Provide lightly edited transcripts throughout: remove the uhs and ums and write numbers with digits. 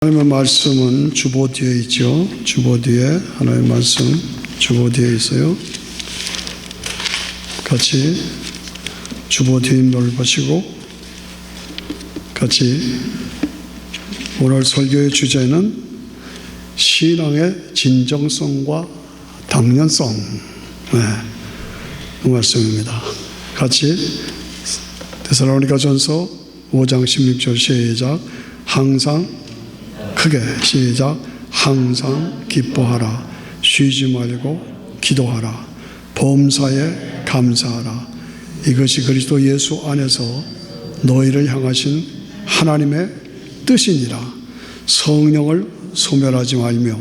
하나님의 말씀은 주보 뒤에 있죠. 주보 뒤에 하나님의 말씀 주보 뒤에 있어요. 같이 주보 뒷면을 보시고 같이 오늘 설교의 주제는 신앙의 진정성과 당연성, 그 말씀입니다. 같이 데살로니가전서 5장 16절 시작. 항상 크게 시작. 항상 기뻐하라. 쉬지 말고 기도하라. 범사에 감사하라. 이것이 그리스도 예수 안에서 너희를 향하신 하나님의 뜻이니라. 성령을 소멸하지 말며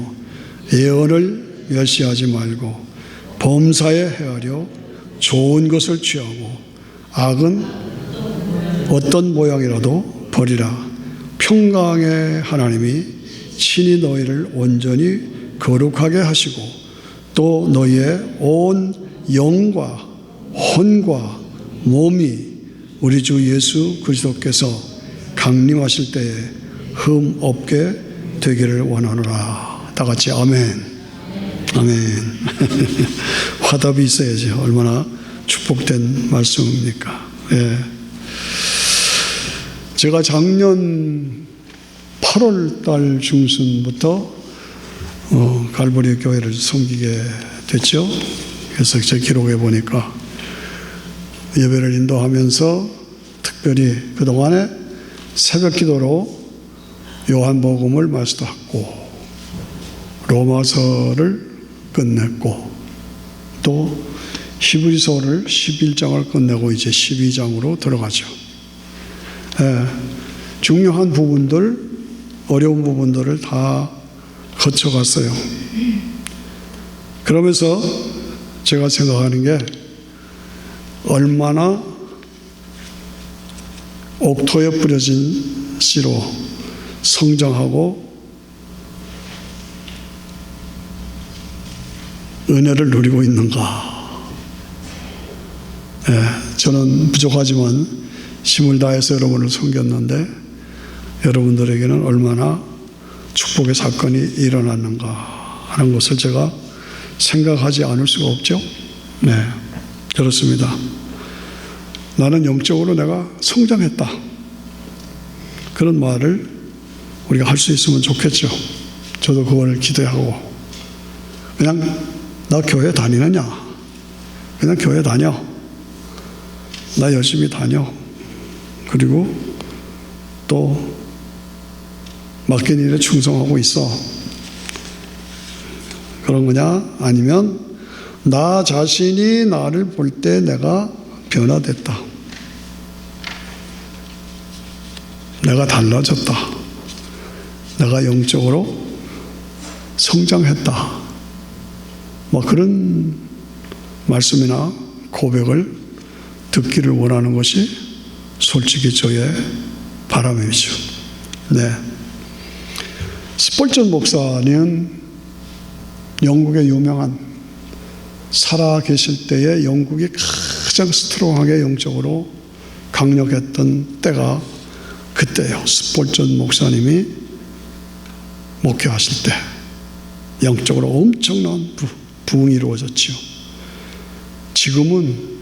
예언을 멸시하지 말고 범사에 헤아려 좋은 것을 취하고 악은 어떤 모양이라도 버리라. 평강의 하나님이 친히 너희를 온전히 거룩하게 하시고 또 너희의 온 영과 혼과 몸이 우리 주 예수 그리스도께서 강림하실 때에 흠 없게 되기를 원하노라. 다 같이 아멘. 아멘. 화답이 있어야지 얼마나 축복된 말씀입니까? 예. 제가 작년 8월 달 중순부터 갈보리 교회를 섬기게 됐죠. 그래서 제 기록에 보니까 예배를 인도하면서 특별히 그동안에 새벽 기도로 요한복음을 마스터하고 로마서를 끝냈고 또 히브리서를 11장을 끝내고 이제 12장으로 들어가죠. 중요한 부분들, 어려운 부분들을 다 거쳐갔어요. 그러면서 제가 생각하는 게 얼마나 옥토에 뿌려진 씨로 성장하고 은혜를 누리고 있는가. 저는 부족하지만 힘을 다해서 여러분을 섬겼는데 여러분들에게는 얼마나 축복의 사건이 일어났는가 하는 것을 제가 생각하지 않을 수가 없죠. 네, 그렇습니다. 나는 영적으로 내가 성장했다. 그런 말을 우리가 할 수 있으면 좋겠죠. 저도 그걸 기대하고 그냥 나 교회 다니느냐? 그냥 교회 다녀. 나 열심히 다녀. 그리고 또 맡긴 일에 충성하고 있어. 그런 거냐? 아니면 나 자신이 나를 볼 때 내가 변화됐다. 내가 달라졌다. 내가 영적으로 성장했다. 뭐 그런 말씀이나 고백을 듣기를 원하는 것이 솔직히 저의 바람이죠. 네. 스폴전 목사는 영국의 유명한 살아 계실 때에 영국이 가장 스트롱하게 영적으로 강력했던 때가 그때예요. 스폴전 목사님이 목회하실 때 영적으로 엄청난 부흥이 이루어졌지요. 지금은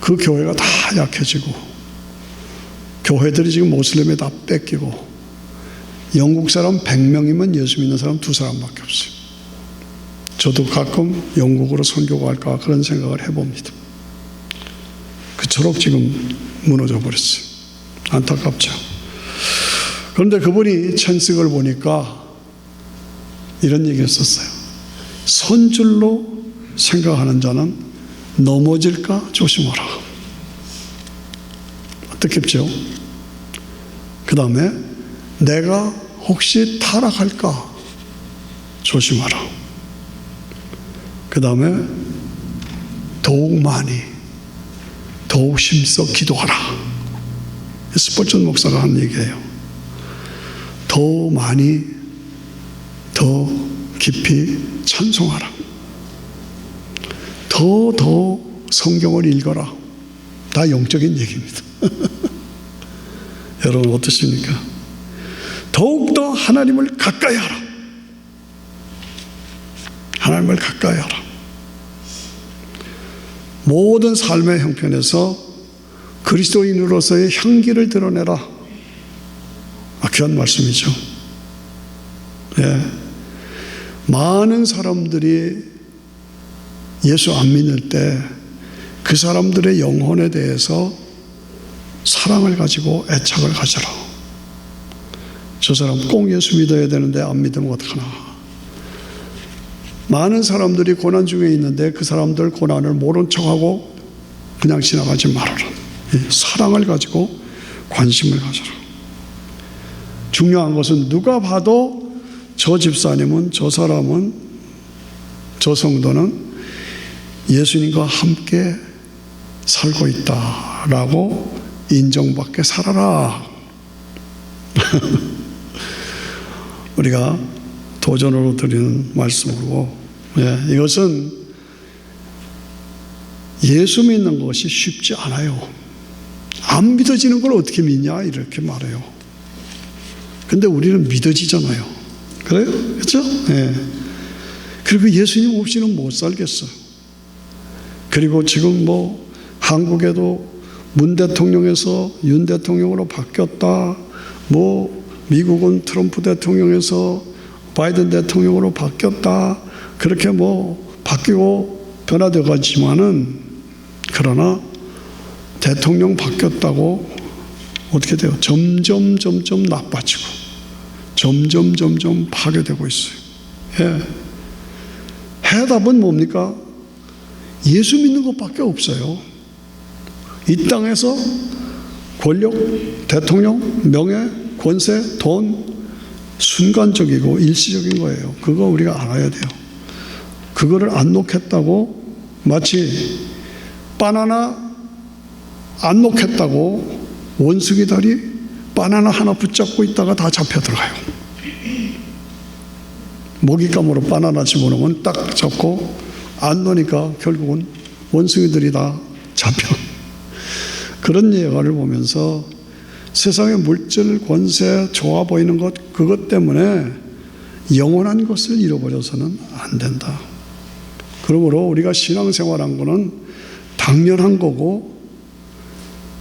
그 교회가 다 약해지고 교회들이 지금 모슬림에 다 뺏기고 영국 사람 100명이면 예수 믿는 사람 2사람밖에 없어요. 저도 가끔 영국으로 선교 갈까 그런 생각을 해봅니다. 그처럼 지금 무너져 버렸어요. 안타깝죠. 그런데 그분이 찬식을 보니까 이런 얘기를 썼어요. 선줄로 생각하는 자는 넘어질까 조심하라. 뜻깊죠? 그 다음에 내가 혹시 타락할까 조심하라. 그 다음에 더욱 많이 더욱 힘써 기도하라. 스폴전 목사가 한 얘기예요. 더 많이 더 깊이 찬송하라. 더 성경을 읽어라. 다 영적인 얘기입니다. 여러분 어떠십니까? 더욱더 하나님을 가까이 하라. 하나님을 가까이 하라. 모든 삶의 형편에서 그리스도인으로서의 향기를 드러내라. 귀한 말씀이죠. 예. 많은 사람들이 예수 안 믿을 때 그 사람들의 영혼에 대해서 사랑을 가지고 애착을 가져라. 저 사람 꼭 예수 믿어야 되는데 안 믿으면 어떡하나. 많은 사람들이 고난 중에 있는데 그 사람들 고난을 모른 척하고 그냥 지나가지 말아라. 사랑을 가지고 관심을 가져라. 중요한 것은 누가 봐도 저 집사님은, 저 사람은, 저 성도는 예수님과 함께 살고 있다라고 인정받게 살아라. 우리가 도전으로 드리는 말씀으로, 이것은 예수 믿는 것이 쉽지 않아요. 안 믿어지는 걸 어떻게 믿냐 이렇게 말해요. 근데 우리는 믿어지잖아요. 그래요? 그렇죠? 예. 그리고 예수님 없이는 못 살겠어요. 그리고 지금 한국에도 문 대통령에서 윤 대통령으로 바뀌었다. 미국은 트럼프 대통령에서 바이든 대통령으로 바뀌었다. 그렇게 바뀌고 변화되어 가지만은, 그러나 대통령 바뀌었다고 어떻게 돼요? 점점 나빠지고 점점 파괴되고 있어요. 예. 해답은 뭡니까? 예수 믿는 것밖에 없어요. 이 땅에서 권력, 대통령, 명예, 권세, 돈, 순간적이고 일시적인 거예요. 그거 우리가 알아야 돼요. 그거를 안 놓겠다고, 마치 바나나 안 놓겠다고 원숭이들이 바나나 하나 붙잡고 있다가 다 잡혀 들어가요. 먹잇감으로 바나나 집어넣으면 딱 잡고 안 놓으니까 결국은 원숭이들이 다 잡혀. 그런 예화를 보면서 세상의 물질, 권세, 좋아 보이는 것, 그것 때문에 영원한 것을 잃어버려서는 안 된다. 그러므로 우리가 신앙생활한 거는 당연한 거고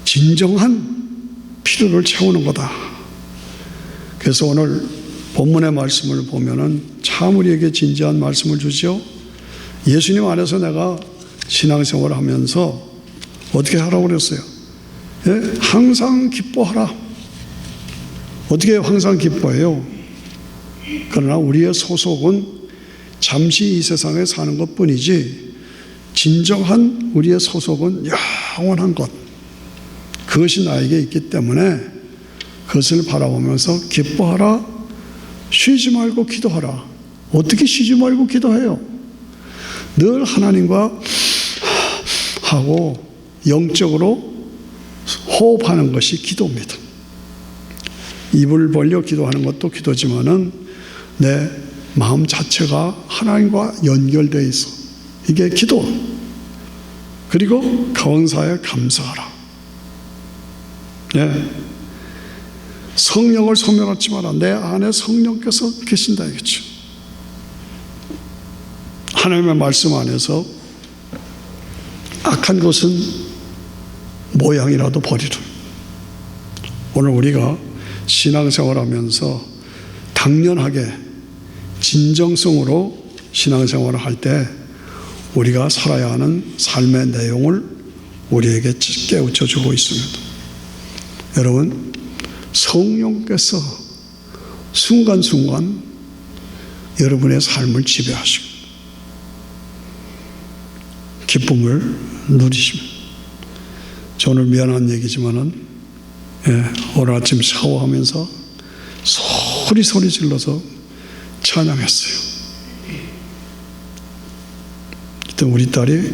진정한 필요를 채우는 거다. 그래서 오늘 본문의 말씀을 보면은 참 우리에게 진지한 말씀을 주죠. 예수님 안에서 내가 신앙생활을 하면서 어떻게 하라고 그랬어요? 예? 항상 기뻐하라. 어떻게 항상 기뻐해요? 그러나 우리의 소속은 잠시 이 세상에 사는 것 뿐이지, 진정한 우리의 소속은 영원한 것, 그것이 나에게 있기 때문에 그것을 바라보면서 기뻐하라. 쉬지 말고 기도하라. 어떻게 쉬지 말고 기도해요? 늘 하나님과 하고 영적으로 호흡하는 것이 기도입니다. 입을 벌려 기도하는 것도 기도지만은 내 마음 자체가 하나님과 연결되어 있어. 이게 기도. 그리고 감사에 감사하라. 네. 성령을 소멸하지 마라. 내 안에 성령께서 계신다 이거죠. 하나님의 말씀 안에서 악한 것은 모양이라도 버리라. 오늘 우리가 신앙생활하면서 당연하게 진정성으로 신앙생활을 할 때 우리가 살아야 하는 삶의 내용을 우리에게 깨우쳐 주고 있습니다. 여러분, 성령께서 순간순간 여러분의 삶을 지배하시고 기쁨을 누리십니다. 오늘 미안한 얘기지만은, 오늘 아침 샤워하면서 소리 질러서 찬양했어요. 그때 우리 딸이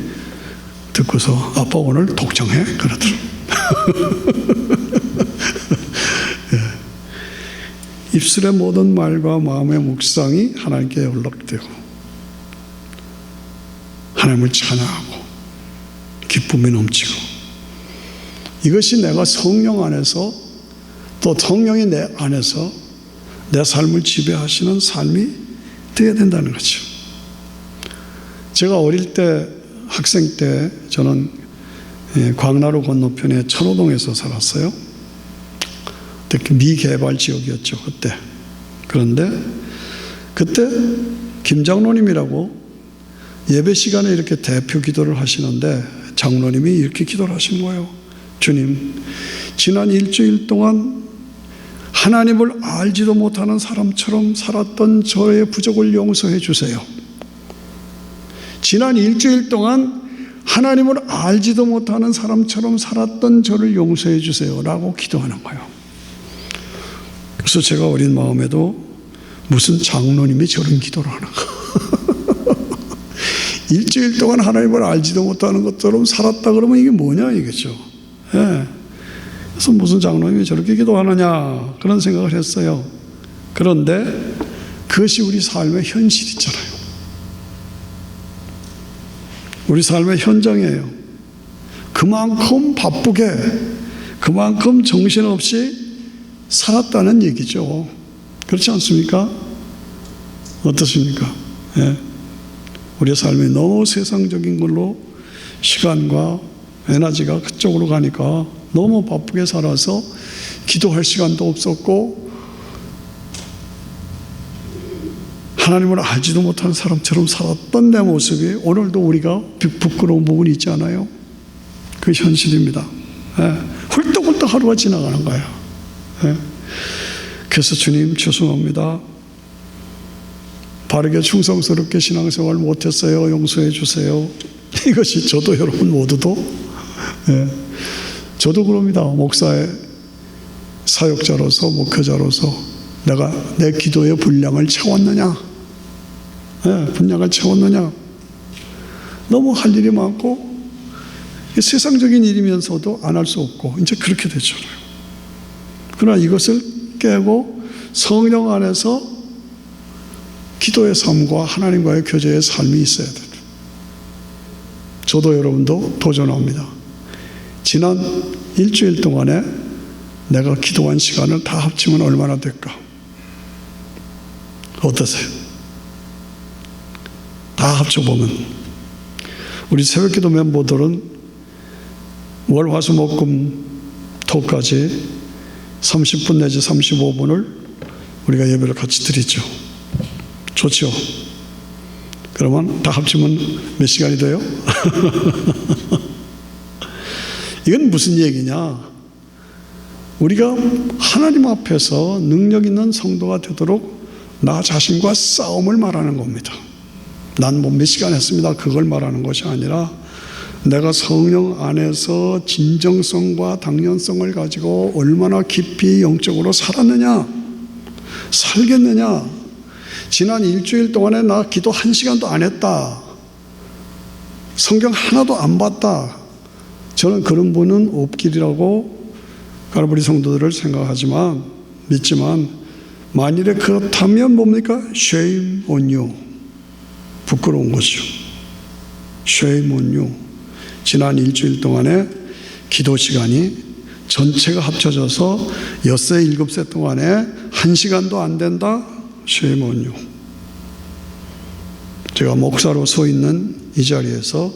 듣고서 아빠 오늘 독창해? 그러더라고요. 입술의 모든 말과 마음의 묵상이 하나님께 연락되고 하나님을 찬양하고 기쁨이 넘치고, 이것이 내가 성령 안에서 또 성령이 내 안에서 내 삶을 지배하시는 삶이 되어야 된다는 거죠. 제가 어릴 때, 학생 때 저는 광나루 건너편에 천호동에서 살았어요. 특히 미개발 지역이었죠, 그때. 그런데 그때 김 장로님이라고 예배 시간에 이렇게 대표 기도를 하시는데 장로님이 이렇게 기도를 하신 거예요. 주님, 지난 일주일 동안 하나님을 알지도 못하는 사람처럼 살았던 저의 부족을 용서해 주세요. 지난 일주일 동안 하나님을 알지도 못하는 사람처럼 살았던 저를 용서해 주세요 라고 기도하는 거예요. 그래서 제가 어린 마음에도 무슨 장로님이 저런 기도를 하는가. 일주일 동안 하나님을 알지도 못하는 것처럼 살았다 그러면 이게 뭐냐 이거죠. 예. 그래서 무슨 장로님이 저렇게 기도하느냐 그런 생각을 했어요. 그런데 그것이 우리 삶의 현실이잖아요. 우리 삶의 현장이에요. 그만큼 바쁘게, 그만큼 정신없이 살았다는 얘기죠. 그렇지 않습니까? 어떻습니까? 예. 우리의 삶이 너무 세상적인 걸로 시간과 에너지가 그쪽으로 가니까 너무 바쁘게 살아서 기도할 시간도 없었고 하나님을 알지도 못하는 사람처럼 살았던 내 모습이 오늘도 우리가 부끄러운 부분이 있지 않아요? 그 현실입니다. 예. 훌떡훌떡 하루가 지나가는 거예요. 예. 그래서 주님 죄송합니다. 바르게 충성스럽게 신앙생활 못했어요. 용서해 주세요. 이것이 저도 여러분 모두도 예. 저도 그럽니다. 목사의 사역자로서 목회자로서 내가 내 기도의 분량을 채웠느냐? 예, 분량을 채웠느냐? 너무 할 일이 많고 세상적인 일이면서도 안 할 수 없고 이제 그렇게 되잖아요. 그러나 이것을 깨고 성령 안에서 기도의 삶과 하나님과의 교제의 삶이 있어야 돼요. 저도 여러분도 도전합니다. 지난 일주일 동안에 내가 기도한 시간을 다 합치면 얼마나 될까? 어떠세요? 다 합쳐보면 우리 새벽기도 멤버들은 월, 화, 수, 목, 금, 토까지 30분 내지 35분을 우리가 예배를 같이 드리죠. 좋죠? 그러면 다 합치면 몇 시간이 돼요? 이건 무슨 얘기냐? 우리가 하나님 앞에서 능력 있는 성도가 되도록 나 자신과 싸움을 말하는 겁니다. 난 뭐 몇 시간 했습니다. 그걸 말하는 것이 아니라 내가 성령 안에서 진정성과 당연성을 가지고 얼마나 깊이 영적으로 살았느냐, 살겠느냐. 지난 일주일 동안에 나 기도 1시간도 안 했다. 성경 하나도 안 봤다. 저는 그런 분은 없기라고 갈보리 성도들을 생각하지만 믿지만 만일에 그렇다면 뭡니까? Shame on you. 부끄러운 거죠. Shame on you. 지난 일주일 동안에 기도 시간이 전체가 합쳐져서 엿새 7새 동안에 1시간도 안 된다? Shame on you. 제가 목사로 서 있는 이 자리에서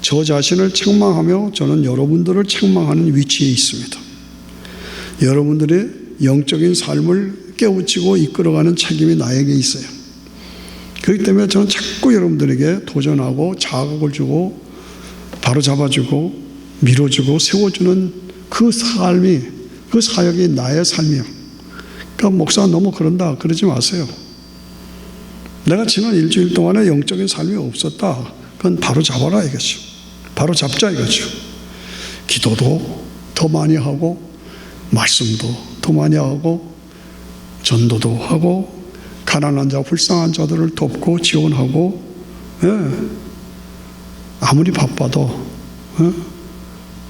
저 자신을 책망하며 저는 여러분들을 책망하는 위치에 있습니다. 여러분들의 영적인 삶을 깨우치고 이끌어가는 책임이 나에게 있어요. 그렇기 때문에 저는 자꾸 여러분들에게 도전하고 자극을 주고 바로 잡아주고 밀어주고 세워주는 그 삶이, 그 사역이 나의 삶이에요. 그러니까 목사가 너무 그런다 그러지 마세요. 내가 지난 일주일 동안에 영적인 삶이 없었다. 그건 바로 잡아라 이거죠. 바로 잡자 이거죠. 기도도 더 많이 하고 말씀도 더 많이 하고 전도도 하고 가난한 자 불쌍한 자들을 돕고 지원하고 예. 아무리 바빠도 예.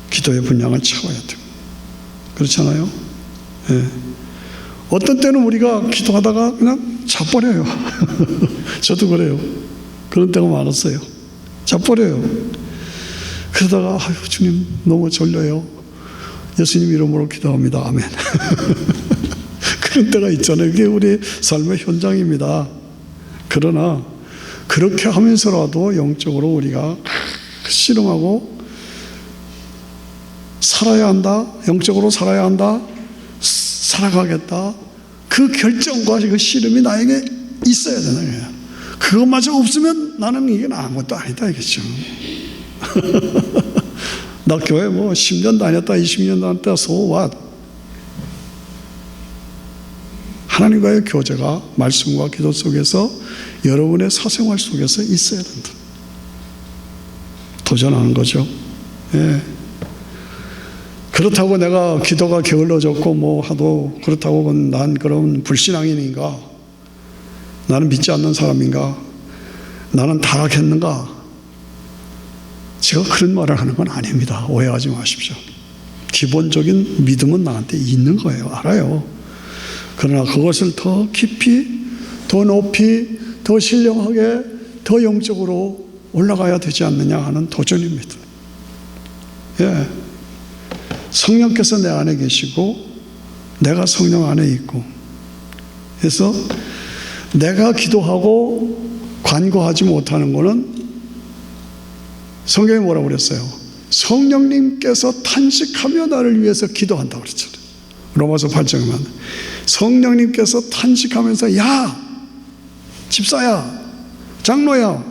기도의 분량을 채워야 돼요. 그렇잖아요. 예. 어떤 때는 우리가 기도하다가 그냥 자버려요. 저도 그래요. 그런 때가 많았어요. 자버려요. 그러다가 아유 주님 너무 졸려요. 예수님 이름으로 기도합니다. 아멘. 그런 때가 있잖아요. 그게 우리 삶의 현장입니다. 그러나 그렇게 하면서라도 영적으로 우리가 씨름하고 살아야 한다. 영적으로 살아야 한다. 살아가겠다. 그 결정과 그 씨름이 나에게 있어야 되는 거예요. 그것마저 없으면 나는 이게 아무것도 아니다 이겠죠. 나 교회 10년 다녔다 20년 다녔다 so what? 하나님과의 교제가 말씀과 기도 속에서 여러분의 사생활 속에서 있어야 된다. 도전하는 거죠. 예. 그렇다고 내가 기도가 게을러졌고 하도 그렇다고 난 그런 불신앙인인가? 나는 믿지 않는 사람인가? 나는 타락했는가? 제가 그런 말을 하는 건 아닙니다. 오해하지 마십시오. 기본적인 믿음은 나한테 있는 거예요. 알아요. 그러나 그것을 더 깊이, 더 높이, 더 신령하게, 더 영적으로 올라가야 되지 않느냐 하는 도전입니다. 예. 성령께서 내 안에 계시고 내가 성령 안에 있고, 그래서 내가 기도하고 간구하지 못하는 것은 성경이 뭐라고 그랬어요? 성령님께서 탄식하며 나를 위해서 기도한다고 그랬잖아요. 로마서 8장에 보면 성령님께서 탄식하면서 야 집사야 장로야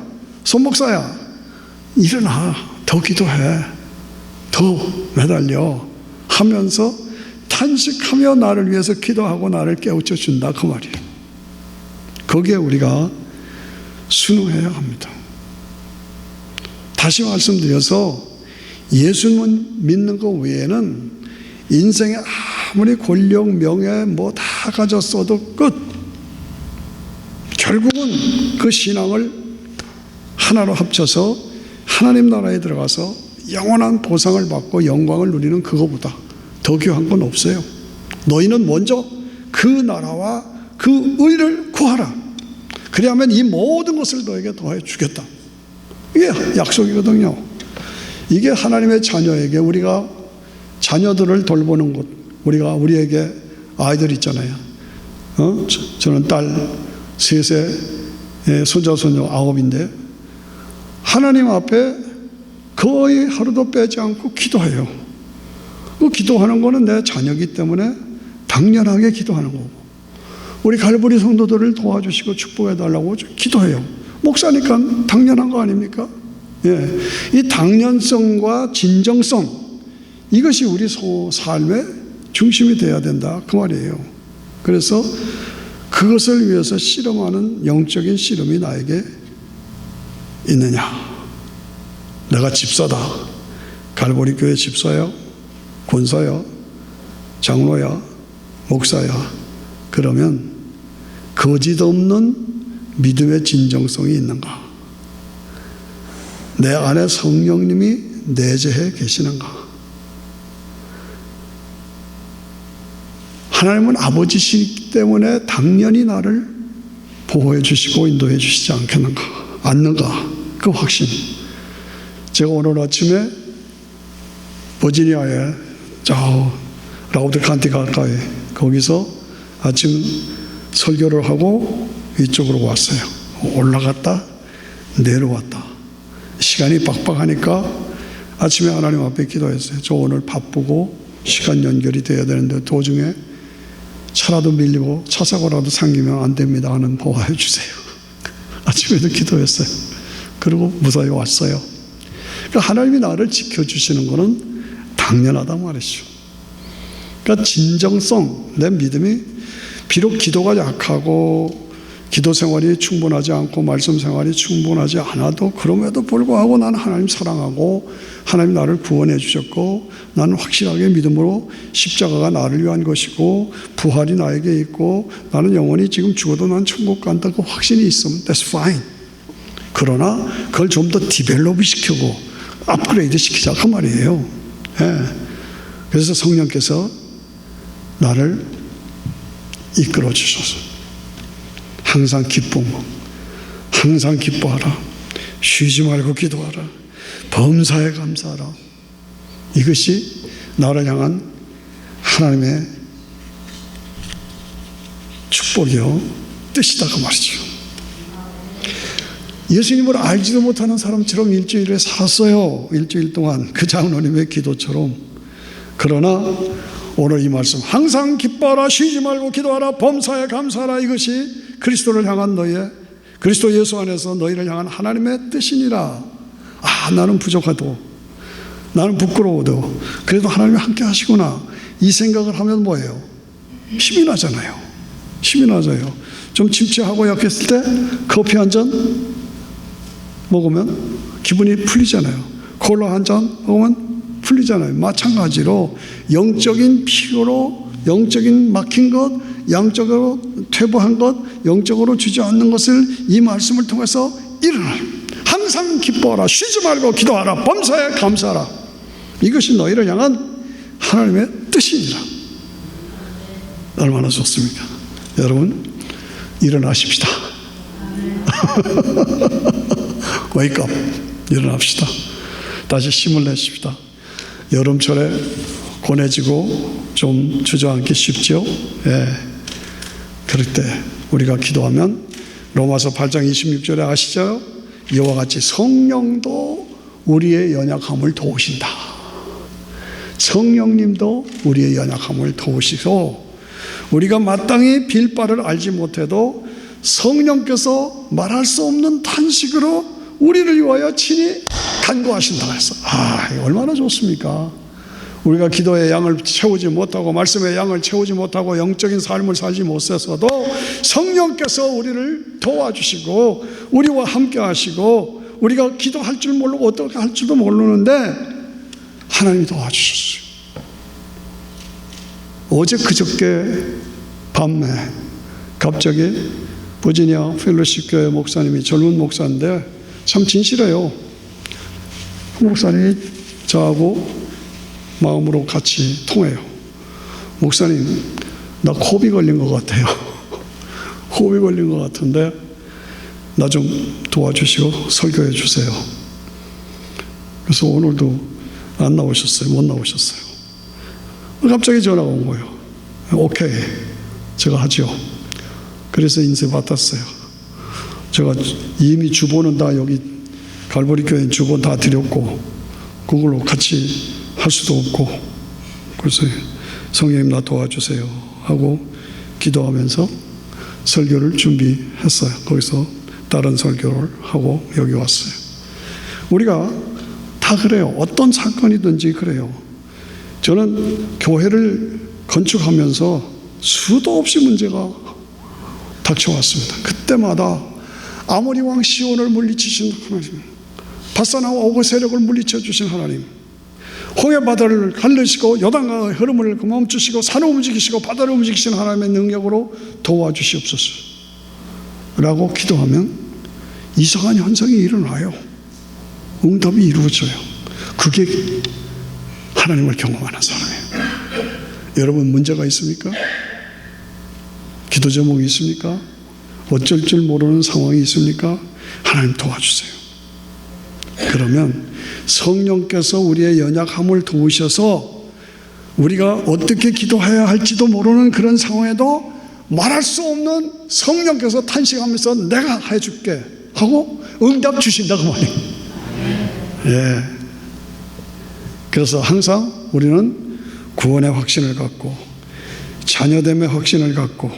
손목사야 일어나 더 기도해 더 매달려 하면서 탄식하며 나를 위해서 기도하고 나를 깨우쳐 준다 그 말이에요. 거기에 우리가 순응해야 합니다. 다시 말씀드려서 예수님을 믿는 것 외에는 인생에 아무리 권력, 명예 다 가졌어도 끝. 결국은 그 신앙을 하나로 합쳐서 하나님 나라에 들어가서 영원한 보상을 받고 영광을 누리는 그거보다 더 귀한 건 없어요. 너희는 먼저 그 나라와 그 의를 구하라. 그리하면 이 모든 것을 너에게 더해 주겠다. 이게 약속이거든요. 이게 하나님의 자녀에게 우리가 자녀들을 돌보는 것, 우리에게 아이들 있잖아요. 저는 딸 셋에 손자 손녀 9인데 하나님 앞에 거의 하루도 빼지 않고 기도해요. 그 기도하는 거는 내 자녀이기 때문에 당연하게 기도하는 거고, 우리 갈보리 성도들을 도와주시고 축복해달라고 기도해요. 목사니까 당연한 거 아닙니까? 예. 이 당연성과 진정성, 이것이 우리 삶의 중심이 되어야 된다 그 말이에요. 그래서 그것을 위해서 씨름하는 영적인 씨름이 나에게 있느냐? 내가 집사다. 갈보리 교회 집사야, 권사야, 장로야, 목사야. 그러면 거짓 없는 믿음의 진정성이 있는가? 내 안에 성령님이 내재해 계시는가? 하나님은 아버지시기 때문에 당연히 나를 보호해 주시고 인도해 주시지 않는가? 그 확신. 제가 오늘 아침에 버지니아에 저 라우드칸티 가까이 거기서 아침 설교를 하고 이쪽으로 왔어요. 올라갔다 내려왔다. 시간이 빡빡하니까 아침에 하나님 앞에 기도했어요. 저 오늘 바쁘고 시간 연결이 돼야 되는데 도중에 차라도 밀리고 차 사고라도 생기면 안 됩니다 하는 보호해 주세요. 아침에도 기도했어요. 그리고 무사히 왔어요. 그러니까 하나님이 나를 지켜주시는 것은 당연하단 말이죠. 그러니까 진정성, 내 믿음이 비록 기도가 약하고 기도 생활이 충분하지 않고 말씀 생활이 충분하지 않아도 그럼에도 불구하고 나는 하나님 사랑하고 하나님 나를 구원해 주셨고 나는 확실하게 믿음으로 십자가가 나를 위한 것이고 부활이 나에게 있고 나는 영원히 지금 죽어도 난 천국 간다 그 확신이 있으면 that's fine. 그러나 그걸 좀 더 디벨롭 시키고 업그레이드 시키자 그 말이에요. 예. 그래서 성령께서 나를 이끌어 주셔서 항상 항상 기뻐하라. 쉬지 말고 기도하라. 범사에 감사하라. 이것이 나를 향한 하나님의 축복이요, 뜻이다 그 말이죠. 예수님을 알지도 못하는 사람처럼 일주일에 살았어요. 일주일 동안 그 장로님의 기도처럼. 그러나 오늘 이 말씀, 항상 기뻐하라, 쉬지 말고 기도하라, 범사에 감사하라, 이것이 그리스도를 향한 너희의, 그리스도 예수 안에서 너희를 향한 하나님의 뜻이니라. 아, 나는 부족하도, 나는 부끄러워도 그래도 하나님이 함께 하시구나, 이 생각을 하면 뭐예요? 힘이 나잖아요. 힘이 나져요. 좀 침체하고 약했을 때 커피 한 잔 먹으면 기분이 풀리잖아요. 콜라 한 잔 먹으면 풀리잖아요. 마찬가지로 영적인 피로로, 영적인 막힌 것, 양적으로 퇴보한 것, 영적으로 주저앉는 것을 이 말씀을 통해서 일어나. 항상 기뻐하라, 쉬지 말고 기도하라, 범사에 감사하라. 이것이 너희를 향한 하나님의 뜻이니라. 얼마나 좋습니까? 여러분, 일어나십시다. Wake up. 일어납시다. 다시 힘을 내십시다. 여름철에 고뇌지고 좀 주저앉기 쉽죠? 예. 그럴 때 우리가 기도하면 로마서 8장 26절에 아시죠? 이와 같이 성령도 우리의 연약함을 도우신다. 성령님도 우리의 연약함을 도우시고, 우리가 마땅히 빌 바를 알지 못해도 성령께서 말할 수 없는 탄식으로 우리를 위하여 친히 간구하신다고 해서, 아, 얼마나 좋습니까? 우리가 기도의 양을 채우지 못하고, 말씀의 양을 채우지 못하고, 영적인 삶을 살지 못해서도 성령께서 우리를 도와주시고 우리와 함께 하시고, 우리가 기도할 줄 모르고 어떻게 할 줄도 모르는데 하나님이 도와주셨어요. 어제 그저께 밤에 갑자기 버지니아 펠로십 교회 목사님이, 젊은 목사인데 참 진실해요. 목사님이 저하고 마음으로 같이 통해요. 목사님, 나 코비 걸린 것 같아요. 코비 걸린 것 같은데 나 좀 도와주시고 설교해 주세요. 그래서 오늘도 안 나오셨어요. 못 나오셨어요. 갑자기 전화가 온 거예요. 오케이, 제가 하죠. 그래서 인쇄 받았어요. 제가 이미 주보는 다 여기 갈보리 교회 주보 다 드렸고, 그걸로 같이 할 수도 없고, 그래서 성령님 나 도와주세요 하고 기도하면서 설교를 준비했어요. 거기서 다른 설교를 하고 여기 왔어요. 우리가 다 그래요. 어떤 사건이든지 그래요. 저는 교회를 건축하면서 수도 없이 문제가 닥쳐왔습니다. 그때마다 아모리 왕 시온을 물리치신 하나님, 바사나와 오고 세력을 물리쳐 주신 하나님, 홍해 바다를 갈르시고 요단강의 흐름을 멈추시고 산을 움직이시고 바다를 움직이시는 하나님의 능력으로 도와주시옵소서 라고 기도하면 이상한 현상이 일어나요. 응답이 이루어져요. 그게 하나님을 경험하는 사람이에요. 여러분, 문제가 있습니까? 기도 제목이 있습니까? 어쩔 줄 모르는 상황이 있습니까? 하나님 도와주세요. 그러면 성령께서 우리의 연약함을 도우셔서 우리가 어떻게 기도해야 할지도 모르는 그런 상황에도 말할 수 없는 성령께서 탄식하면서 내가 해줄게 하고 응답 주신다고 말이에요. 예. 그래서 항상 우리는 구원의 확신을 갖고, 자녀됨의 확신을 갖고,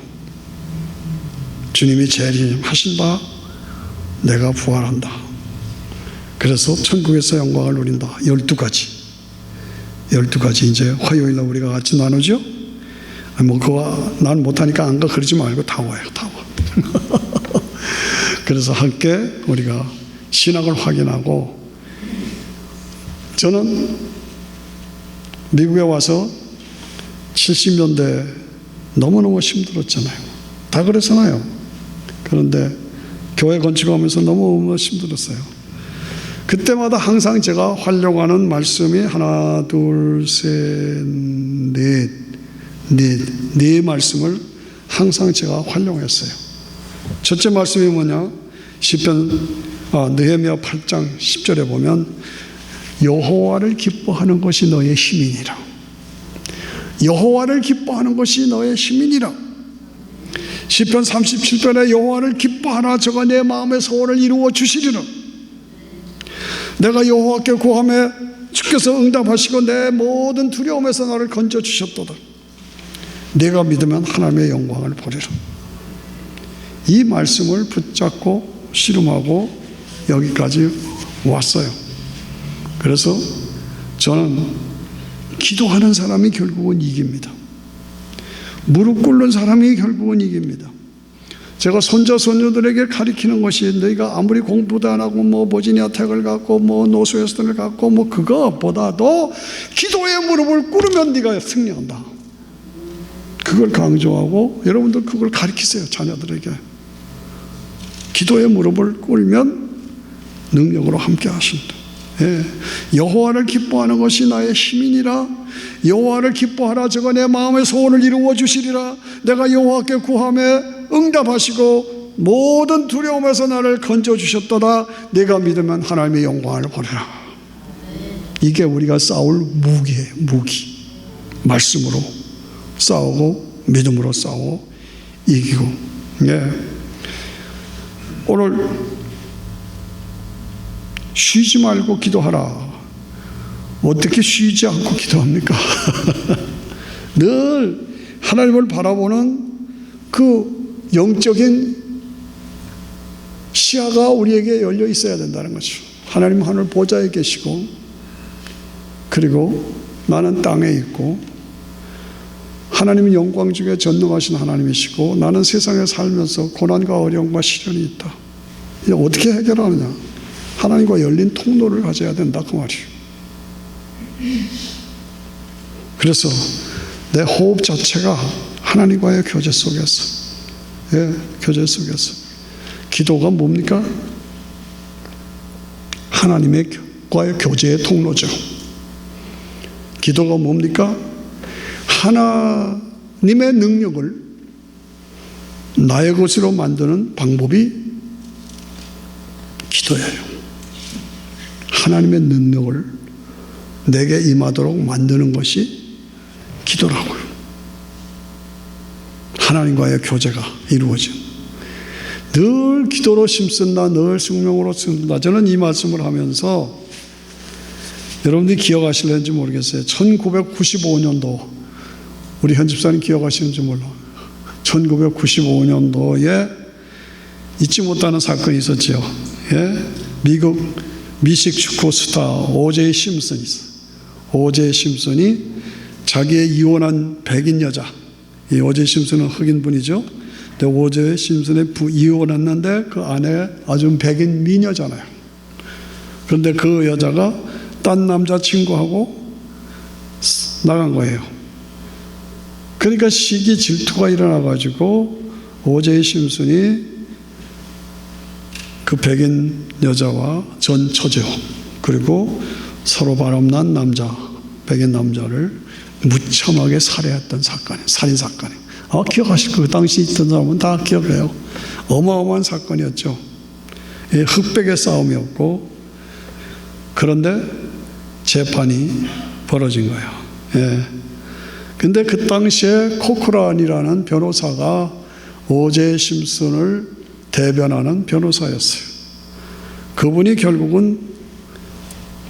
주님이 재림하신다, 내가 부활한다, 그래서 천국에서 영광을 누린다. 12가지 이제 화요일날 우리가 같이 나누죠. 뭐 그거 난 못하니까 안 가 그러지 말고 다 와요. 다 와. 그래서 함께 우리가 신학을 확인하고, 저는 미국에 와서 70년대 너무너무 힘들었잖아요. 다 그랬잖아요. 그런데 교회 건축하면서 너무 힘들었어요. 그때마다 항상 제가 활용하는 말씀이 하나, 둘, 셋, 네 말씀을 항상 제가 활용했어요. 첫째 말씀이 뭐냐? 느헤미야 8장 10절에 보면 여호와를 기뻐하는 것이 너의 힘이니라. 여호와를 기뻐하는 것이 너의 힘이니라. 시편 37편에 여호와를 기뻐하라. 저가 내 마음의 소원을 이루어 주시리라. 내가 여호와께 구하매 주께서 응답하시고 내 모든 두려움에서 나를 건져주셨도다. 내가 믿으면 하나님의 영광을 보리라. 이 말씀을 붙잡고 씨름하고 여기까지 왔어요. 그래서 저는 기도하는 사람이 결국은 이깁니다. 무릎 꿇는 사람이 결국은 이깁니다. 제가 손자 손녀들에게 가르치는 것이 너희가 아무리 공부도 안 하고 뭐 버지니아 텍을 갖고 뭐 노스웨스턴을 갖고 뭐 그거보다도 기도의 무릎을 꿇으면 네가 승리한다. 그걸 강조하고 여러분들 그걸 가르치세요. 자녀들에게. 기도의 무릎을 꿇으면 능력으로 함께 하신다. 예. 여호와를 기뻐하는 것이 나의 힘이니라. 여호와를 기뻐하라. 저가 내 마음의 소원을 이루어 주시리라. 내가 여호와께 구하매 응답하시고 모든 두려움에서 나를 건져주셨도다. 내가 믿으면 하나님의 영광을 보리라. 이게 우리가 싸울 무기예요. 무기. 말씀으로 싸우고 믿음으로 싸우고 이기고. 예. 오늘 쉬지 말고 기도하라. 어떻게 쉬지 않고 기도합니까? 늘 하나님을 바라보는 그 영적인 시야가 우리에게 열려 있어야 된다는 거죠. 하나님 하늘 보좌에 계시고, 그리고 나는 땅에 있고, 하나님은 영광 중에 전능하신 하나님이시고, 나는 세상에 살면서 고난과 어려움과 시련이 있다. 이제 어떻게 해결하느냐? 하나님과 열린 통로를 가져야 된다 그 말이에요. 그래서 내 호흡 자체가 하나님과의 교제 속에서, 예, 교제 속에서. 기도가 뭡니까? 하나님과의 교제의 통로죠. 기도가 뭡니까? 하나님의 능력을 나의 것으로 만드는 방법이 기도예요. 하나님의 능력을 내게 임하도록 만드는 것이 기도라고요. 하나님과의 교제가 이루어진, 늘 기도로 힘쓴다, 늘 생명으로 쓴다. 저는 이 말씀을 하면서 여러분들이 기억하실는지 모르겠어요. 1995년도 우리 현 집사님 기억하시는지 몰라. 1995년도에 잊지 못하는 사건이 있었죠. 예? 미국 미식 축구 스타 오제이 심슨이 있어요. 오제이 심슨이 자기의 이혼한 백인 여자, 이 오제이 심슨은 흑인 분이죠. 근데 오제이 심슨이 이혼했는데 그 아내 아주 백인 미녀잖아요. 그런데 그 여자가 딴 남자친구하고 나간 거예요. 그러니까 시기 질투가 일어나가지고 오제이 심슨이 그 백인 여자와 전 처제 그리고 서로 바람난 남자, 백인 남자를 무참하게 살해했던 사건이에요. 살인사건이. 기억하실 거예요. 그 당시 있던 사람은 다 기억해요. 어마어마한 사건이었죠. 흑백의 싸움이었고, 그런데 재판이 벌어진 거예요. 예. 근데 그 당시에 코크란이라는 변호사가 오제이 심슨을 대변하는 변호사였어요. 그분이 결국은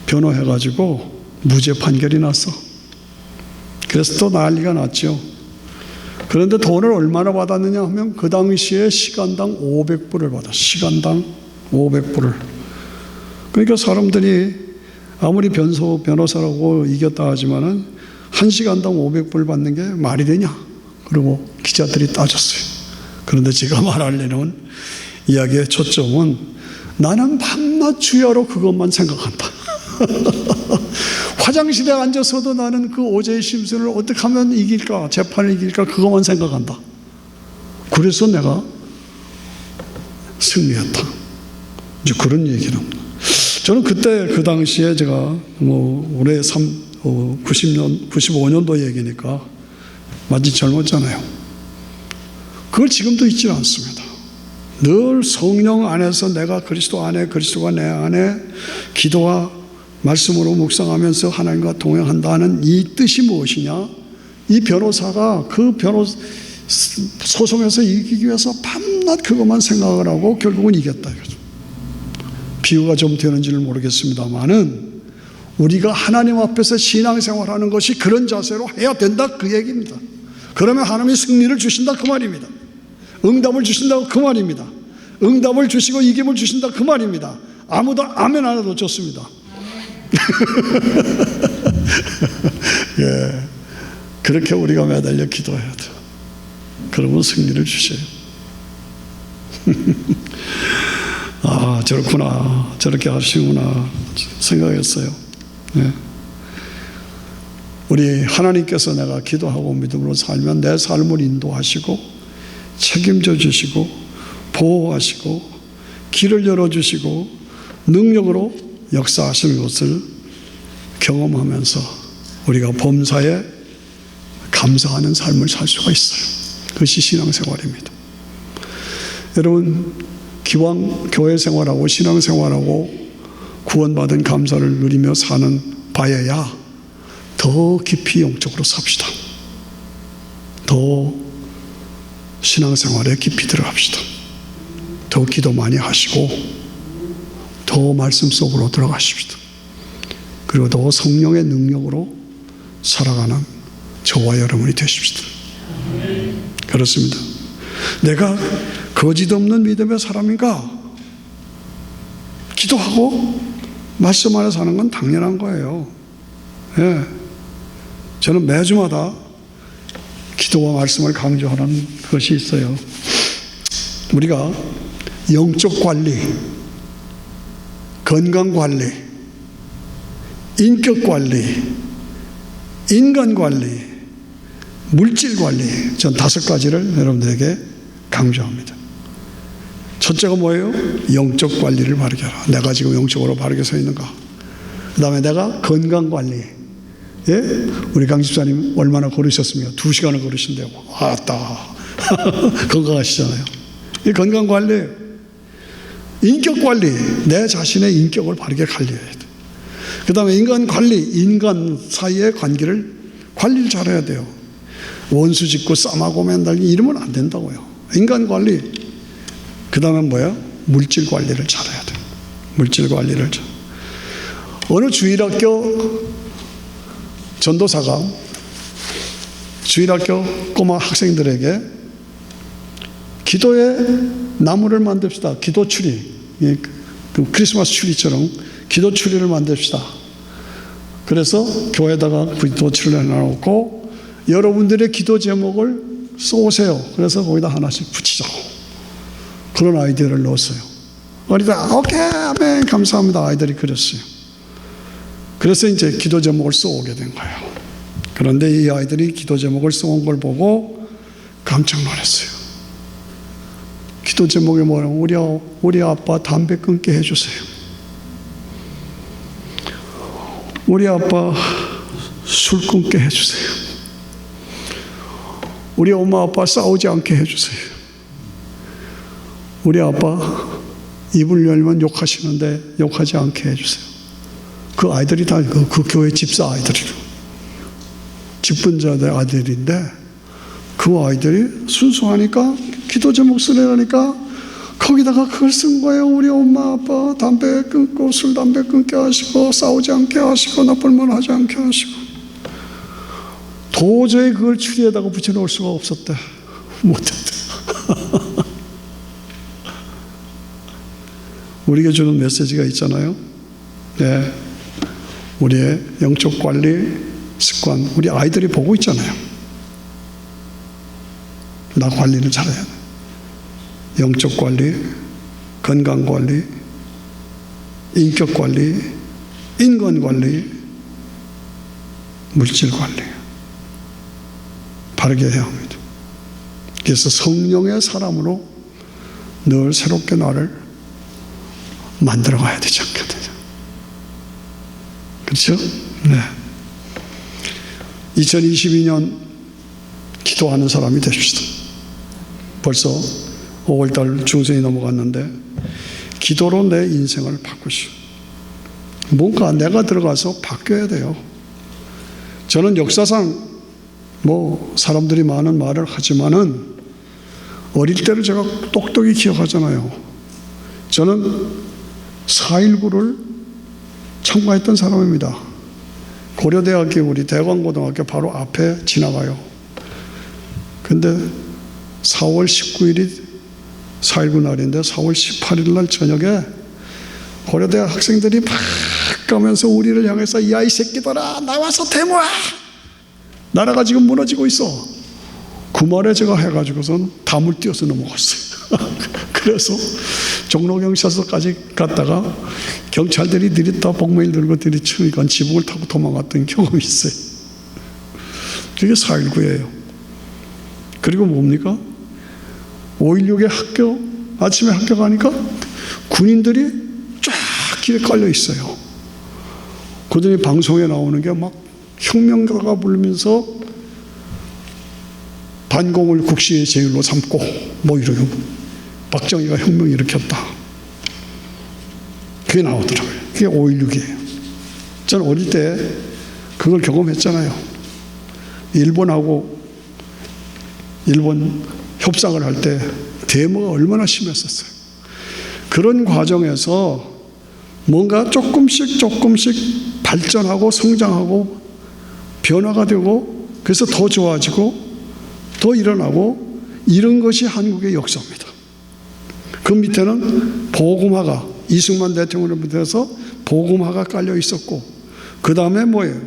변호해가지고 무죄 판결이 났어. 그래서 또 난리가 났죠. 그런데 돈을 얼마나 받았느냐 하면 그 당시에 시간당 500불을 받아. 시간당 500불을. 그러니까 사람들이 아무리 변호사라고 이겼다 하지만은 1시간당 500불 받는 게 말이 되냐? 그리고 기자들이 따졌어요. 그런데 제가 말하려는 이야기의 초점은 나는 밤낮 주야로 그것만 생각한다. 화장실에 앉아서도 나는 그 오제이 심슨을 어떻게 하면 이길까, 재판을 이길까, 그것만 생각한다. 그래서 내가 승리했다. 이제 그런 얘기는. 저는 그때 그 당시에 제가 올해 95년도 얘기니까 많이 젊었잖아요. 그걸 지금도 잊지 않습니다. 늘 성령 안에서 내가 그리스도 안에, 그리스도가 내 안에, 기도와 말씀으로 묵상하면서 하나님과 동행한다는 이 뜻이 무엇이냐? 이 변호사가 그 소송에서 이기기 위해서 밤낮 그것만 생각을 하고 결국은 이겼다 이거죠. 비유가 좀 되는지는 모르겠습니다만은 우리가 하나님 앞에서 신앙생활하는 것이 그런 자세로 해야 된다 그 얘기입니다. 그러면 하나님이 승리를 주신다 그 말입니다. 응답을 주신다고 그 말입니다. 응답을 주시고 이김을 주신다 그 말입니다. 아무도 아멘 안 해도 좋습니다. 예, 그렇게 우리가 매달려 기도해야 돼요. 그러면 승리를 주셔요. 아, 저렇구나, 저렇게 하시구나 생각했어요. 예. 우리 하나님께서 내가 기도하고 믿음으로 살면 내 삶을 인도하시고 책임져 주시고 보호하시고 길을 열어주시고 능력으로 역사하시는 것을 경험하면서 우리가 범사에 감사하는 삶을 살 수가 있어요. 그것이 신앙생활입니다. 여러분, 기왕 교회 생활하고 신앙생활하고 구원받은 감사를 누리며 사는 바에야 더 깊이 영적으로 삽시다. 더 신앙생활에 깊이 들어갑시다. 더 기도 많이 하시고 더 말씀 속으로 들어가십시다. 그리고 더 성령의 능력으로 살아가는 저와 여러분이 되십시다. 그렇습니다. 내가 거짓 없는 믿음의 사람인가? 기도하고 말씀 안에 사는 건 당연한 거예요. 예. 저는 매주마다 기도와 말씀을 강조하는 것이 있어요. 우리가 영적 관리, 건강 관리, 인격 관리, 인간 관리, 물질 관리, 전 5가지를 여러분들에게 강조합니다. 첫째가 뭐예요? 영적 관리를 바르게 하라. 내가 지금 영적으로 바르게 서 있는가? 그 다음에 내가 건강 관리. 예? 우리 강 집사님 얼마나 걸으셨습니까? 2시간을 걸으신대요. 아따. 건강하시잖아요. 이 건강 관리. 인격 관리. 내 자신의 인격을 바르게 관리해야 돼. 그 다음에 인간 관리. 인간 사이의 관계를 관리를 잘해야 돼요. 원수 짓고 싸마고 맨날 이러면 안 된다고요. 인간 관리. 그 다음에 뭐야? 물질 관리를 잘해야 돼. 물질 관리를 잘. 어느 주일학교 전도사가 주일학교 꼬마 학생들에게 기도의 나무를 만듭시다. 기도 추리. 그 크리스마스 추리처럼 기도 추리를 만듭시다. 그래서 교회에다가 기도 추리를 해놓고 여러분들의 기도 제목을 써오세요. 그래서 거기다 하나씩 붙이자고. 그런 아이디어를 넣었어요. 어리다 오케이 아멘 감사합니다. 아이들이 그랬어요. 그래서 이제 기도 제목을 써오게 된 거예요. 그런데 이 아이들이 기도 제목을 써온 걸 보고 깜짝 놀랐어요. 기도 제목이 뭐냐면 우리 아빠 담배 끊게 해주세요. 우리 아빠 술 끊게 해주세요. 우리 엄마 아빠 싸우지 않게 해주세요. 우리 아빠 입을 열면 욕하시는데 욕하지 않게 해주세요. 그 아이들이 다 그 교회 집사 아이들이에요. 직분자들 아들인데 그 아이들이 순수하니까 기도 제목 쓰려니까 거기다가 그걸 쓴 거예요. 우리 엄마 아빠 담배 끊고 술 담배 끊게 하시고 싸우지 않게 하시고 나쁜 말 하지 않게 하시고 도저히 그걸 추리에다가 붙여놓을 수가 없었대. 못했대. 우리에게 주는 메시지가 있잖아요. 네. 우리의 영적 관리 습관, 우리 아이들이 보고 있잖아요. 나 관리를 잘해야 돼. 영적 관리, 건강 관리, 인격 관리, 인간 관리, 물질 관리. 바르게 해야 합니다. 그래서 성령의 사람으로 늘 새롭게 나를 만들어 가야 되지 않겠느냐. 그렇죠? 네. 2022년 기도하는 사람이 되십시다. 벌써 5월달 중순이 넘어갔는데 기도로 내 인생을 바꾸시오. 뭔가 내가 들어가서 바뀌어야 돼요. 저는 역사상 사람들이 많은 말을 하지만은 어릴 때를 제가 똑똑히 기억하잖아요. 저는 4.19를 참가했던 사람입니다. 고려대학교 우리 대광고등학교 바로 앞에 지나가요. 근데 4월 19일이 4.19 날인데 4월 18일 날 저녁에 고려대학 학생들이 막 가면서 우리를 향해서 야 이 새끼들아 나와서 데모해! 나라가 지금 무너지고 있어. 그 말에 제가 해가지고선 담을 뛰어서 넘어갔어요. 그래서 종로경찰서까지 갔다가 경찰들이 들이다 복메일 들고 들이치니까 지붕을 타고 도망갔던 경험이 있어요. 그게 4.19예요. 그리고 뭡니까? 5.16에 아침에 학교 가니까 군인들이 쫙 길에 깔려 있어요. 그들이 방송에 나오는 게 막 혁명가가 부르면서 반공을 국시의 제일로 삼고 이러고 박정희가 혁명을 일으켰다. 그게 나오더라고요. 그게 5.16이에요. 저는 어릴 때 그걸 경험했잖아요. 일본 협상을 할 때 데모가 얼마나 심했었어요. 그런 과정에서 뭔가 조금씩 발전하고 성장하고 변화가 되고 그래서 더 좋아지고 더 일어나고 이런 것이 한국의 역사입니다. 그 밑에는 복음화가 이승만 대통령을 밑에서 복음화가 깔려 있었고 그 다음에 뭐예요?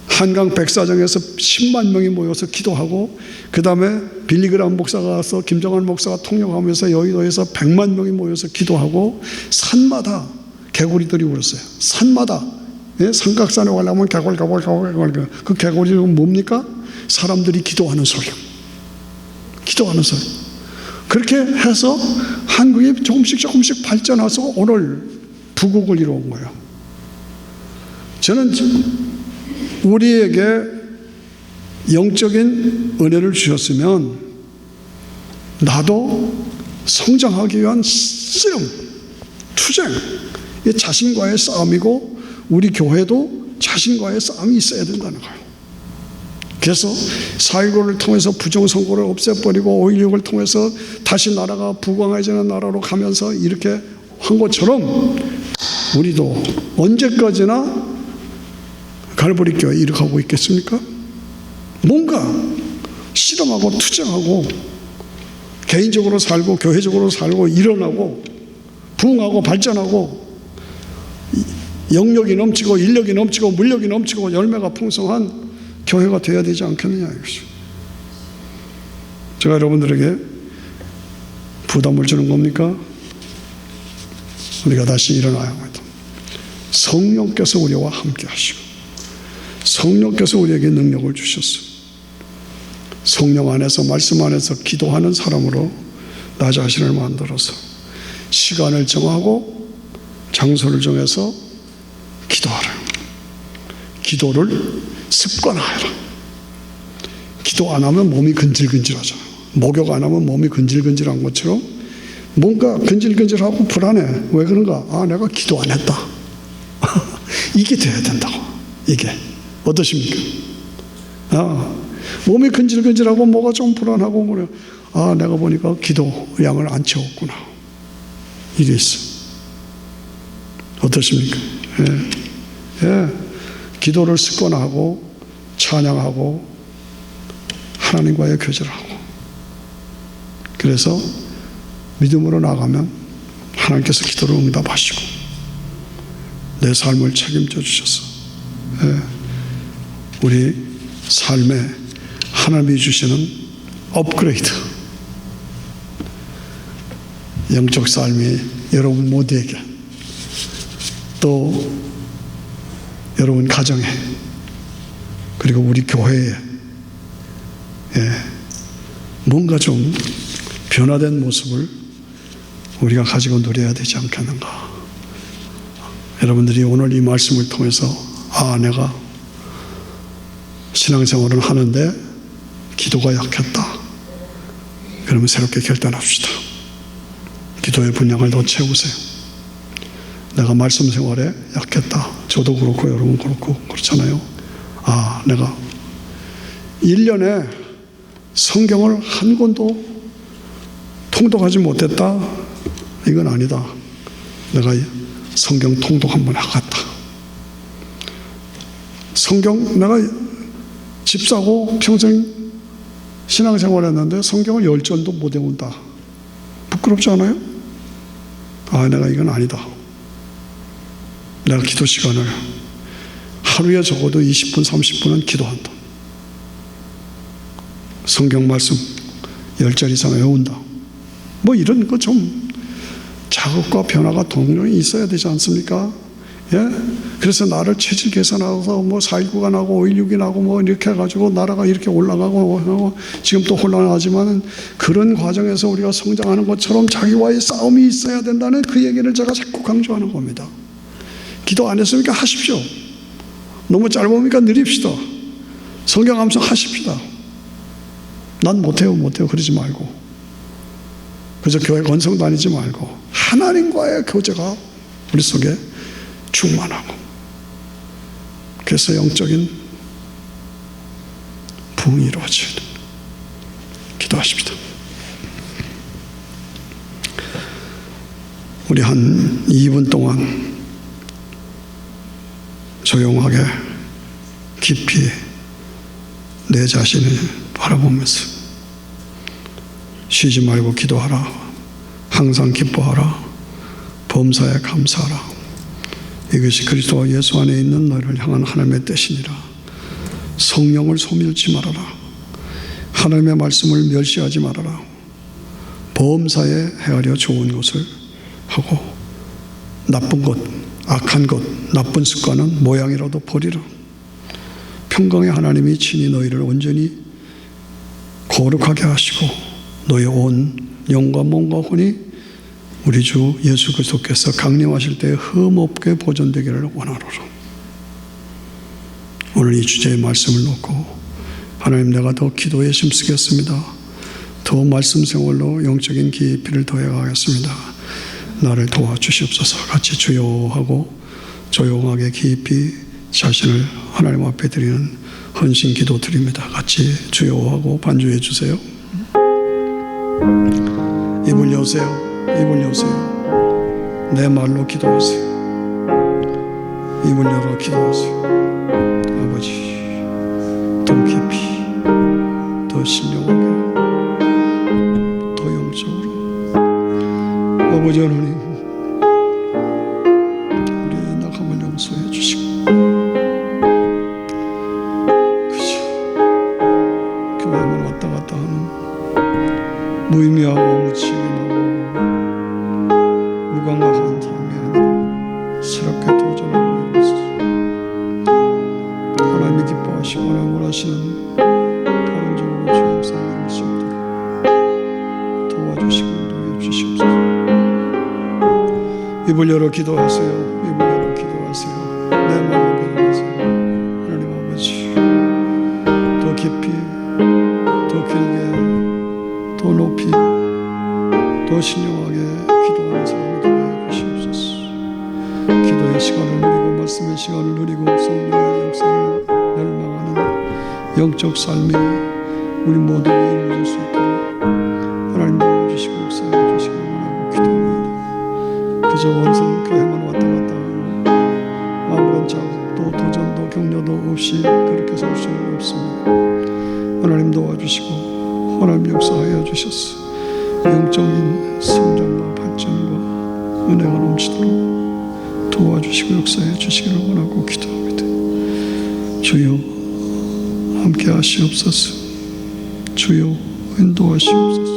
한강 백사장에서 10만 명이 모여서 기도하고 그 다음에 빌리그람 목사가 와서 김정한 목사가 통역하면서 여의도에서 100만 명이 모여서 기도하고 산마다 개구리들이 울었어요. 산마다 삼각산에 올라가면 개골 그 개구리는 뭡니까? 사람들이 기도하는 소리요. 기도하는 소리. 그렇게 해서 한국이 조금씩 발전해서 오늘 부국을 이루어온 거예요. 저는 우리에게 영적인 은혜를 주셨으면 나도 성장하기 위한 씨름, 투쟁, 이 자신과의 싸움이고 우리 교회도 자신과의 싸움이 있어야 된다는 거예요. 그래서 4.19를 통해서 부정선거를 없애버리고 5.16을 통해서 다시 나라가 부강해지는 나라로 가면서 이렇게 한 것처럼 우리도 언제까지나 갈보리 교회 이렇게 하고 있겠습니까? 뭔가 실험하고 투쟁하고 개인적으로 살고 교회적으로 살고 일어나고 부흥하고 발전하고 영력이 넘치고 인력이 넘치고 물력이 넘치고 열매가 풍성한 교회가 되어야 되지 않겠느냐 이것이. 제가 여러분들에게 부담을 주는 겁니까? 우리가 다시 일어나야 합니다. 성령께서 우리와 함께 하시고 성령께서 우리에게 능력을 주셨어요. 성령 안에서 말씀 안에서 기도하는 사람으로 나 자신을 만들어서 시간을 정하고 장소를 정해서 기도하라. 기도를 습관화해라. 기도 안 하면 몸이 근질근질하잖아요. 목욕 안 하면 몸이 근질근질한 것처럼 뭔가 근질근질하고 불안해. 왜 그런가? 내가 기도 안 했다. 이게 돼야 된다고. 이게 어떠십니까? 몸이 근질근질하고 뭐가 좀 불안하고 그래. 내가 보니까 기도 양을 안 채웠구나. 이게 있어. 어떠십니까? 기도를 습관하고 찬양하고 하나님과의 교제를 하고 그래서 믿음으로 나가면 하나님께서 기도를 응답하시고 내 삶을 책임져 주셔서 우리 삶에 하나님이 주시는 업그레이드 영적 삶이 여러분 모두에게 또 여러분 가정에 그리고 우리 교회에 뭔가 좀 변화된 모습을 우리가 가지고 누려야 되지 않겠는가. 여러분들이 오늘 이 말씀을 통해서 내가 신앙생활을 하는데 기도가 약했다. 그러면 새롭게 결단합시다. 기도의 분량을 더 채우세요. 내가 말씀 생활에 약했다. 저도 그렇고 여러분 그렇고 그렇잖아요. 내가 1년에 성경을 한 권도 통독하지 못했다? 이건 아니다. 내가 성경 통독 한번 하겠다. 성경, 내가 집 사고 평생 신앙생활 했는데 성경을 10절도 못 외운다. 부끄럽지 않아요? 아, 내가 이건 아니다. 내가 기도 시간을 하루에 적어도 20분, 30분은 기도한다. 성경 말씀 10절 이상 외운다. 뭐 이런 거 좀 자극과 변화가 동료이 있어야 되지 않습니까? 예? 그래서 나를 체질 개선하고 뭐 4.19가 나고 5.16이 나고 뭐 이렇게 해가지고 나라가 이렇게 올라가고 지금 또 혼란하지만은 그런 과정에서 우리가 성장하는 것처럼 자기와의 싸움이 있어야 된다는 그 얘기를 제가 자꾸 강조하는 겁니다. 기도 안 했으니까 하십시오. 너무 짧으니까 느립시다. 성경 암송 하십시다. 난 못해요 그러지 말고, 그저 교회 건성 다니지 말고 하나님과의 교제가 우리 속에 충만하고, 그래서 영적인 부흥이 이루어져야 됩니다. 기도하십시다. 우리 한 2분 동안 조용하게 깊이 내 자신을 바라보면서 쉬지 말고 기도하라. 항상 기뻐하라. 범사에 감사하라. 이것이 그리스도 예수 안에 있는 너희를 향한 하나님의 뜻이니라. 성령을 소멸치 말아라. 하나님의 말씀을 멸시하지 말아라. 범사에 헤아려 좋은 것을 하고 나쁜 것, 악한 것, 나쁜 습관은 모양이라도 버리라. 평강의 하나님이 친히 너희를 온전히 거룩하게 하시고 너희 온 영과 몸과 혼이 우리 주 예수 그리스도께서 강림하실 때 흠없게 보존되기를 원하노라. 오늘 이 주제의 말씀을 놓고 하나님, 내가 더 기도에 힘쓰겠습니다. 더 말씀 생활로 영적인 깊이를 더해가겠습니다. 나를 도와주시옵소서. 같이 주여 하고 조용하게 깊이 자신을 하나님 앞에 드리는 헌신 기도 드립니다. 같이 주여 하고 반주해 주세요. 입을 여세요. 입을 여세요. 내 말로 기도하세요. 입을 열어 기도하세요. 아버지, 더 깊이, 더 신령하게, 더 영적으로. 아버지 하나님, 우리의 낙함을 용서해 주시고 그저 교회만 왔다 갔다 하는 무의미하고 무책임하고 무감각한 삶이 아니라 새롭게 도전하고 있습니다. 하나님이 기뻐하시고 하나님 원하시는 바른적으로 주 역사를 이룰 수 있도록 도와주시고 인도해 주시옵소서. 입을 열어 기도하세요. 입을 열어 기도하세요. 내 마음을 기도하세요. 하나님 아버지, 더 깊이, 더 길게, 더 높이, 더 신령하게 기도하는 사람이 되게 하시옵소서. 기도의 시간을 누리고 말씀의 시간을 누리고 성령의 역사를 열망하는 영적 삶이 우리 모두에게 이루어질 수 있도록 하나님 도와주시고 역사해 주시기 원하고 기도합니다. 그저 원성 교회만 왔다 갔다 하고 아무런 자극도 도전도 격려도 없이 그렇게 살 수는 없습니다. 하나님 도와주시고 하나님 역사하여 주셨어. 영적인 성장과 발전과 은혜가 넘치도록 도와주시고 역사해 주시기를 원하고 기도합니다. 주여 함께 하시옵소서. 주여 인도하시옵소서.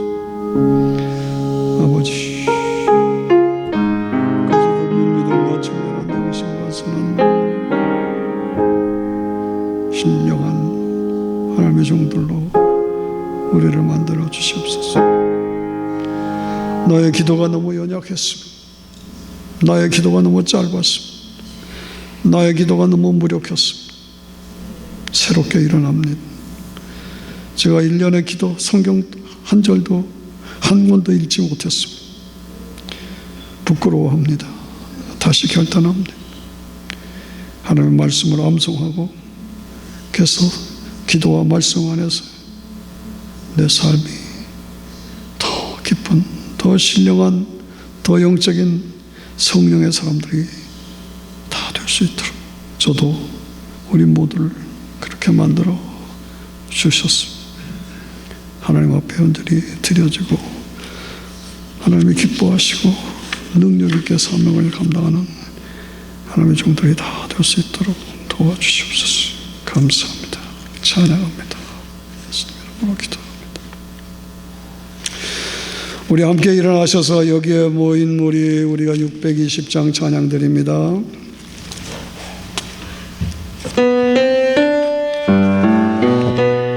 아버지, 그저 믿음과 청결한 영심과 선한 신령한 하나님의 종들로 우리를 만들어 주시옵소서. 나의 기도가 너무 연약했습니다. 나의 기도가 너무 짧았습니다. 나의 기도가 너무 무력했습니다. 새롭게 일어납니다. 제가 1년의 기도 성경 한 절도 한 권도 읽지 못했습니다. 부끄러워합니다. 다시 결단합니다. 하나님의 말씀을 암송하고 계속 기도와 말씀 안에서 내 삶이 더 깊은, 더 신령한, 더 영적인 성령의 사람들이 다 될 수 있도록 저도 우리 모두를 그렇게 만들어 주셨습니다. 하나님 앞에 온전히 드려지고 하나님이 기뻐하시고 능력 있게 사명을 감당하는 하나님의 종들이 다 될 수 있도록 도와주시옵소서. 감사합니다. 찬양합니다. 예수님 이름으로 기도합니다. 우리 함께 일어나셔서 여기에 모인 우리가 620장 찬양 드립니다.